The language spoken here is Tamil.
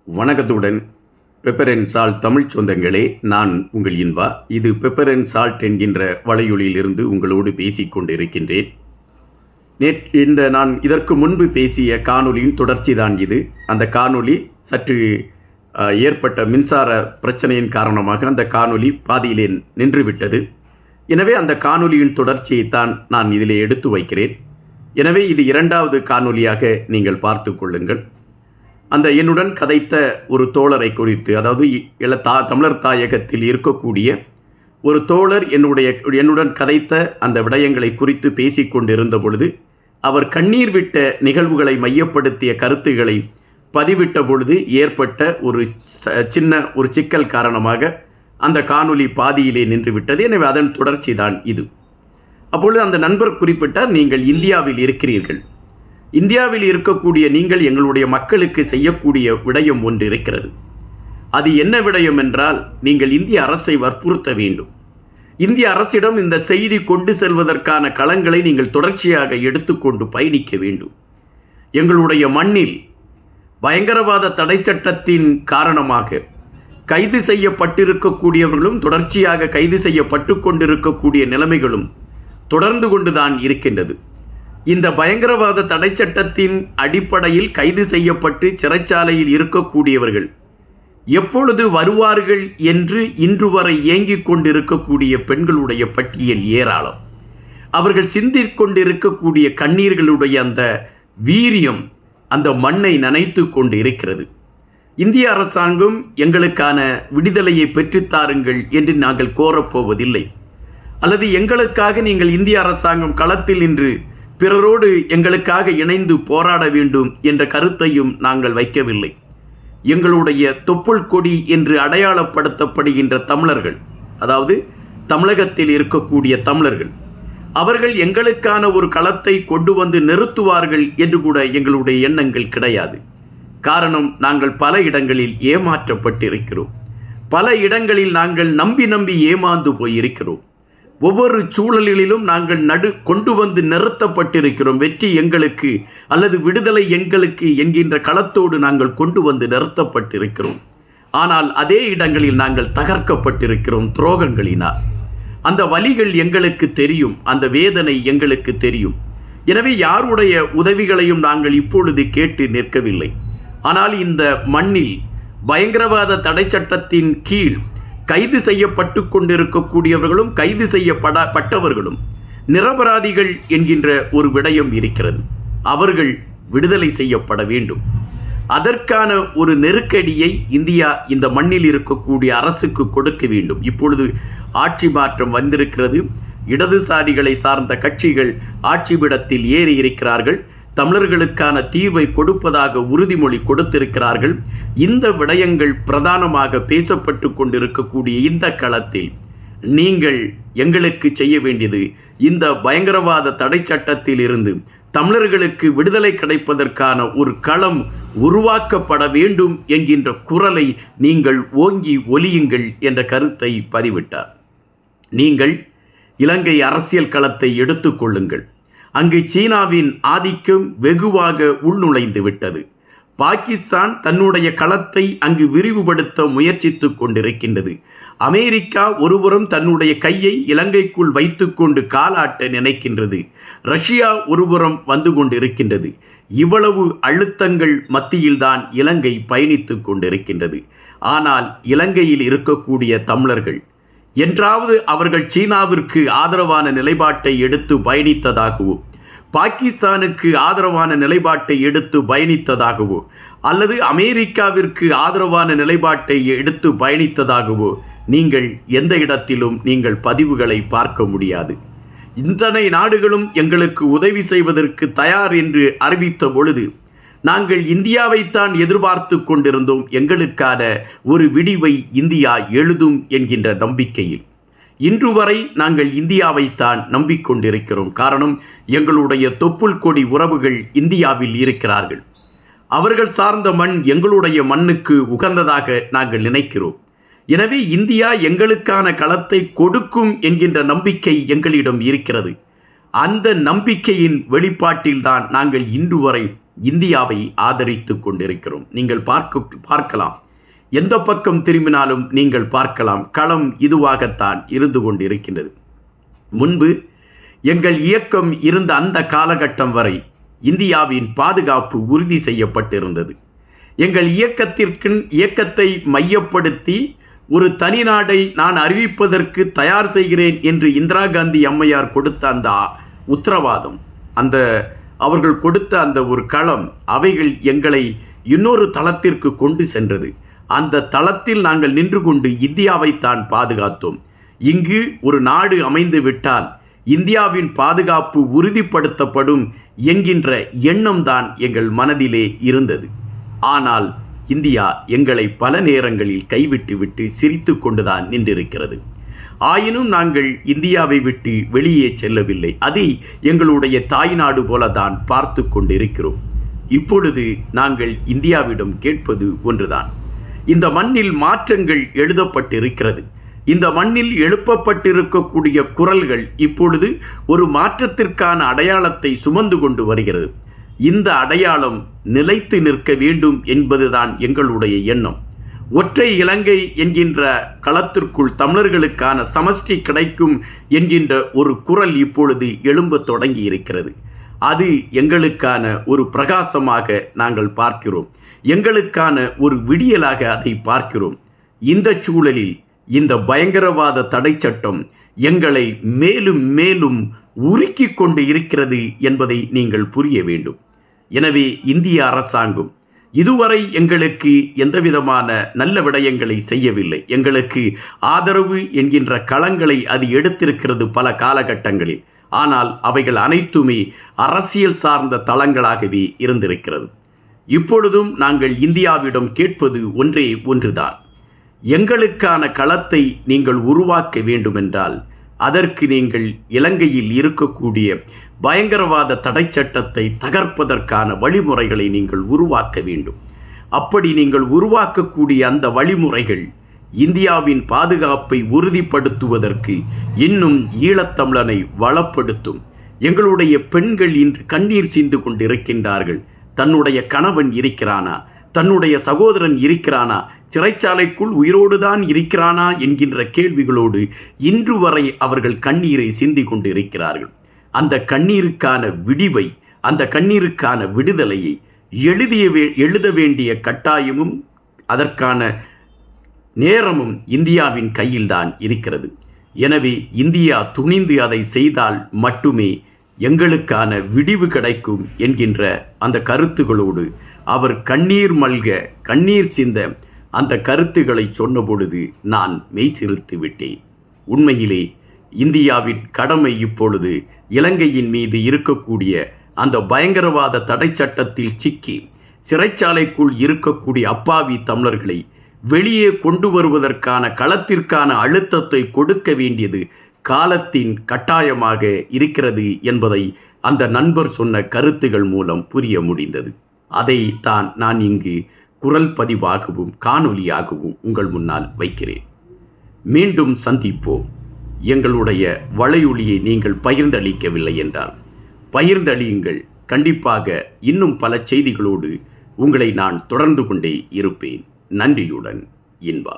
வணக்கத்துடன் பெப்பர் அண்ட் சால்ட் தமிழ் சொந்தங்களே, நான் உங்கள் இன்பா. இது பெப்பர் அண்ட் சால்ட் என்கின்ற வலையொலியிலிருந்து உங்களோடு பேசிக்கொண்டு இருக்கின்றேன். நான் இதற்கு முன்பு பேசிய காணொலியின் தொடர்ச்சி தான் இது. அந்த காணொலி சற்று ஏற்பட்ட மின்சார பிரச்சனையின் காரணமாக அந்த காணொலி பாதியிலே நின்றுவிட்டது. எனவே அந்த காணொலியின் தொடர்ச்சியைத்தான் நான் இதிலே எடுத்து வைக்கிறேன். எனவே இது இரண்டாவது காணொலியாக நீங்கள் பார்த்து கொள்ளுங்கள். அந்த என்னுடன் கதைத்த ஒரு தோழரை குறித்து, அதாவது தமிழர் தாயகத்தில் இருக்கக்கூடிய ஒரு தோழர் என்னுடன் கதைத்த அந்த விடயங்களை குறித்து பேசிக்கொண்டிருந்த பொழுது, அவர் கண்ணீர் விட்ட நிகழ்வுகளை மையப்படுத்திய கருத்துக்களை பதிவிட்ட பொழுது ஏற்பட்ட ஒரு சிக்கல் காரணமாக அந்த காணொலி பாதியிலே நின்றுவிட்டது. எனவே அதன் தொடர்ச்சி தான் இது. அப்பொழுது அந்த நண்பர் குறிப்பிட்டார், நீங்கள் இந்தியாவில் இருக்கிறீர்கள், இந்தியாவில் இருக்கக்கூடிய நீங்கள் எங்களுடைய மக்களுக்கு செய்யக்கூடிய விடயம் ஒன்று இருக்கிறது. அது என்ன விடயம் என்றால், நீங்கள் இந்திய அரசை வற்புறுத்த வேண்டும். இந்திய அரசிடம் இந்த செய்தி கொண்டு செல்வதற்கான களங்களை நீங்கள் தொடர்ச்சியாக எடுத்துக்கொண்டு பயணிக்க வேண்டும். எங்களுடைய மண்ணில் பயங்கரவாத தடை சட்டத்தின் காரணமாக கைது செய்யப்பட்டிருக்கக்கூடியவர்களும் தொடர்ச்சியாக கைது செய்யப்பட்டு கொண்டிருக்கக்கூடிய நிலைமைகளும் தொடர்ந்து கொண்டுதான் இருக்கின்றது. இந்த பயங்கரவாத தடை சட்டத்தின் அடிப்படையில் கைது செய்யப்பட்டு சிறைச்சாலையில் இருக்கக்கூடியவர்கள் எப்பொழுது வருவார்கள் என்று இன்று வரை ஏங்கிக் கொண்டிருக்கக்கூடிய பெண்களுடைய பட்டியல் ஏராளம். அவர்கள் சிந்திக் கொண்டிருக்கக்கூடிய கண்ணீர்களுடைய அந்த வீரியம் அந்த மண்ணை நனைத்து கொண்டு இருக்கிறது. இந்திய அரசாங்கம் எங்களுக்கான விடுதலையை பெற்றுத்தாருங்கள் என்று நாங்கள் கோரப்போவதில்லை, அல்லது எங்களுக்காக நீங்கள் இந்திய அரசாங்கம் களத்தில் நின்று பிறரோடு எங்களுக்காக இணைந்து போராட வேண்டும் என்ற கருத்தையும் நாங்கள் வைக்கவில்லை. எங்களுடைய தொப்புள் கொடி என்று அடையாளப்படுத்தப்படுகின்ற தமிழர்கள், அதாவது தமிழகத்தில் இருக்கக்கூடிய தமிழர்கள், அவர்கள் எங்களுக்கான ஒரு களத்தை கொண்டு வந்து நிறுத்துவார்கள் என்று கூட எங்களுடைய எண்ணங்கள் கிடையாது. காரணம், நாங்கள் பல இடங்களில் ஏமாற்றப்பட்டிருக்கிறோம். பல இடங்களில் நாங்கள் நம்பி ஏமாந்து போயிருக்கிறோம். ஒவ்வொரு சூழலிலும் நாங்கள் கொண்டு வந்து நிறுத்தப்பட்டிருக்கிறோம். வெற்றி எங்களுக்கு அல்லது விடுதலை எங்களுக்கு என்கின்ற களத்தோடு நாங்கள் கொண்டு வந்து நிறுத்தப்பட்டிருக்கிறோம். ஆனால் அதே இடங்களில் நாங்கள் தகர்க்கப்பட்டிருக்கிறோம் துரோகங்களினால். அந்த வலிகள் எங்களுக்கு தெரியும், அந்த வேதனை எங்களுக்கு தெரியும். எனவே யாருடைய உதவிகளையும் நாங்கள் இப்பொழுது கேட்டு நிற்கவில்லை. ஆனால் இந்த மண்ணில் பயங்கரவாத தடை சட்டத்தின் கீழ் கைது செய்யப்பட்டு கொண்டிருக்கக்கூடியவர்களும் கைது செய்யப்பட்டவர்களும் நிரபராதிகள் என்கின்ற ஒரு விடயம் இருக்கிறது. அவர்கள் விடுதலை செய்யப்பட வேண்டும். அதற்கான ஒரு நெருக்கடியை இந்தியா இந்த மண்ணில் இருக்கக்கூடிய அரசுக்கு கொடுக்க வேண்டும். இப்பொழுது ஆட்சி மாற்றம் வந்திருக்கிறது. இடதுசாரிகளை சார்ந்த கட்சிகள் ஆட்சிபிடத்தில் ஏறி இருக்கிறார்கள். தமிழர்களுக்கான தீர்வை கொடுப்பதாக உறுதிமொழி கொடுத்திருக்கிறார்கள். இந்த விடயங்கள் பிரதானமாக பேசப்பட்டு கொண்டிருக்கக்கூடிய இந்த களத்தில் நீங்கள் எங்களுக்கு செய்ய வேண்டியது, இந்த பயங்கரவாத தடை சட்டத்தில் இருந்து தமிழர்களுக்கு விடுதலை கிடைப்பதற்கான ஒரு களம் உருவாக்கப்பட வேண்டும் என்கின்ற குரலை நீங்கள் ஓங்கி ஒலியுங்கள் என்ற கருத்தை பதிவிட்டார். நீங்கள் இலங்கை அரசியல் களத்தை எடுத்துக்கொள்ளுங்கள். அங்கு சீனாவின் ஆதிக்கம் வெகுவாக உள்நுழைந்து விட்டது. பாகிஸ்தான் தன்னுடைய களத்தை அங்கு விரிவுபடுத்த முயற்சித்து கொண்டிருக்கின்றது. அமெரிக்கா ஒருபுறம் தன்னுடைய கையை இலங்கைக்குள் வைத்துக்கொண்டு காலாட்ட நினைக்கின்றது. ரஷ்யா ஒருபுறம் வந்து கொண்டிருக்கின்றது. இவ்வளவு அழுத்தங்கள் மத்தியில்தான் இலங்கை பயணித்து கொண்டிருக்கின்றது. ஆனால் இலங்கையில் இருக்கக்கூடிய தமிழர்கள் என்றாவது அவர்கள் சீனாவிற்கு ஆதரவான நிலைப்பாட்டை எடுத்து பயணித்ததாகவோ, பாகிஸ்தானுக்கு ஆதரவான நிலைப்பாட்டை எடுத்து பயணித்ததாகவோ, அல்லது அமெரிக்காவிற்கு ஆதரவான நிலைப்பாட்டை எடுத்து பயணித்ததாகவோ நீங்கள் எந்த இடத்திலும் நீங்கள் பதிவுகளை பார்க்க முடியாது. இத்தனை நாடுகளும் எங்களுக்கு உதவி செய்வதற்கு தயார் என்று அறிவித்த பொழுது நாங்கள் இந்தியாவைத்தான் எதிர்பார்த்து கொண்டிருந்தோம். எங்களுக்கான ஒரு விடிவை இந்தியா எழுதும் என்கின்ற நம்பிக்கையில் இன்று வரை நாங்கள் இந்தியாவைத்தான் நம்பிக்கொண்டிருக்கிறோம். காரணம், எங்களுடைய தொப்புள் கொடி உறவுகள் இந்தியாவில் இருக்கிறார்கள். அவர்கள் சார்ந்த மண் எங்களுடைய மண்ணுக்கு உகந்ததாக நாங்கள் நினைக்கிறோம். எனவே இந்தியா எங்களுக்கான களத்தை கொடுக்கும் என்கின்ற நம்பிக்கை எங்களிடம் இருக்கிறது. அந்த நம்பிக்கையின் வெளிப்பாட்டில்தான் நாங்கள் இன்று வரை இந்தியாவை ஆதரித்து கொண்டிருக்கிறோம். நீங்கள் பார்க்கலாம், எந்த பக்கம் திரும்பினாலும் நீங்கள் பார்க்கலாம், களம் இதுவாகத்தான் இருந்து கொண்டிருக்கின்றது. முன்பு எங்கள் இயக்கம் இருந்த அந்த காலகட்டம் வரை இந்தியாவின் பாதுகாப்பு உறுதி செய்யப்பட்டிருந்தது. எங்கள் இயக்கத்தை மையப்படுத்தி ஒரு தனி நாடை நான் அறிவிப்பதற்கு தயார் செய்கிறேன் என்று இந்திரா காந்தி அம்மையார் கொடுத்த அந்த உத்தரவாதம், அவர்கள் கொடுத்த அந்த ஒரு களம், அவைகள் எங்களை இன்னொரு தளத்திற்கு கொண்டு சென்றது. அந்த தளத்தில் நாங்கள் நின்று கொண்டு இந்தியாவை தான் பாதுகாத்தோம். இங்கு ஒரு நாடு அமைந்து விட்டால் இந்தியாவின் பாதுகாப்பு உறுதிப்படுத்தப்படும் என்கின்ற எண்ணம்தான் எங்கள் மனதிலே இருந்தது. ஆனால் இந்தியா எங்களை பல நேரங்களில் கைவிட்டு சிரித்து கொண்டுதான் நின்றிருக்கிறது. ஆயினும் நாங்கள் இந்தியாவை விட்டு வெளியே செல்லவில்லை. அதை எங்களுடைய தாய்நாடு போலதான் பார்த்து கொண்டிருக்கிறோம். இப்பொழுது நாங்கள் இந்தியாவிடம் கேட்பது ஒன்றுதான். இந்த மண்ணில் மாற்றங்கள் எழுதப்பட்டிருக்கிறது. இந்த மண்ணில் எழுப்பப்பட்டிருக்கக்கூடிய குரல்கள் இப்பொழுது ஒரு மாற்றத்திற்கான அடையாளத்தை சுமந்து கொண்டு வருகிறது. இந்த அடையாளம் நிலைத்து நிற்க வேண்டும் என்பதுதான் எங்களுடைய எண்ணம். ஒற்றை இலங்கை என்கின்ற களத்திற்குள் தமிழர்களுக்கான சமஷ்டி கிடைக்கும் என்கின்ற ஒரு குரல் இப்பொழுது எழும்பத் தொடங்கி இருக்கிறது. அது எங்களுக்கான ஒரு பிரகாசமாக நாங்கள் பார்க்கிறோம். எங்களுக்கான ஒரு விடியலாக அதை பார்க்கிறோம். இந்த சூழலில் இந்த பயங்கரவாத தடை சட்டம் எங்களை மேலும் மேலும் உருக்கி கொண்டு இருக்கிறது என்பதை நீங்கள் புரிய வேண்டும். எனவே இந்திய அரசாங்கம் இதுவரை எங்களுக்கு எந்தவிதமான நல்ல விடயங்களை செய்யவில்லை. எங்களுக்கு ஆதரவு என்கின்ற களங்களை அது எடுத்திருக்கிறது பல காலகட்டங்களில். ஆனால் அவைகள் அனைத்துமே அரசியல் சார்ந்த தளங்களாகவே இருந்திருக்கிறது. இப்பொழுதும் நாங்கள் இந்தியாவிடம் கேட்பது ஒன்றே ஒன்றுதான். எங்களுக்கான களத்தை நீங்கள் உருவாக்க வேண்டுமென்றால் அதற்கு நீங்கள் இலங்கையில் இருக்கக்கூடிய பயங்கரவாத தடை சட்டத்தை தகர்ப்பதற்கான வழிமுறைகளை நீங்கள் உருவாக்க வேண்டும். அப்படி நீங்கள் உருவாக்கக்கூடிய அந்த வழிமுறைகள் இந்தியாவின் பாதுகாப்பை உறுதிப்படுத்துவதற்கு இன்னும் ஈழத்தமிழனை வளப்படுத்தும். எங்களுடைய பெண்கள் இன்று கண்ணீர் சிந்து கொண்டிருக்கின்றார்கள். தன்னுடைய கணவன் இருக்கிறானா, தன்னுடைய சகோதரன் இருக்கிறானா, சிறைச்சாலைக்குள் உயிரோடுதான் இருக்கிறானா என்கின்ற கேள்விகளோடு இன்று வரை அவர்கள் கண்ணீரை சிந்தி கொண்டு இருக்கிறார்கள். அந்த கண்ணீருக்கான விடிவை, அந்த கண்ணீருக்கான விடுதலையை எழுத வேண்டிய கட்டாயமும் அதற்கான நேரமும் இந்தியாவின் கையில்தான் இருக்கிறது. எனவே இந்தியா துணிந்து அதை செய்தால் மட்டுமே எங்களுக்கான விடிவு கிடைக்கும் என்கின்ற அந்த கருத்துகளோடு அவர் கண்ணீர் மல்க, கண்ணீர் சிந்த அந்த கருத்துக்களை சொன்ன பொழுது நான் மெய்சிலிர்த்து விட்டேன். உண்மையிலே இந்தியாவின் கடமை இப்பொழுது இலங்கையின் மீது இருக்கக்கூடிய அந்த பயங்கரவாத தடை சட்டத்தில் சிக்கி சிறைச்சாலைக்குள் இருக்கக்கூடிய அப்பாவி தமிழர்களை வெளியே கொண்டு வருவதற்கான களத்திற்கான அழுத்தத்தை கொடுக்க வேண்டியது காலத்தின் கட்டாயமாக இருக்கிறது என்பதை அந்த நண்பர் சொன்ன கருத்துகள் மூலம் புரிய முடிந்தது. அதை தான் நான் இங்கு குரல் பதிவாகவும் காணொலியாகவும் உங்கள் முன்னால் வைக்கிறேன். மீண்டும் சந்திப்போம். எங்களுடைய வலையொலியை நீங்கள் பகிர்ந்தளிக்கவில்லை என்றால் பகிர்ந்தளியுங்கள். கண்டிப்பாக இன்னும் பல செய்திகளோடு உங்களை நான் தொடர்ந்து கொண்டே இருப்பேன். நன்றியுடன், இன்பா.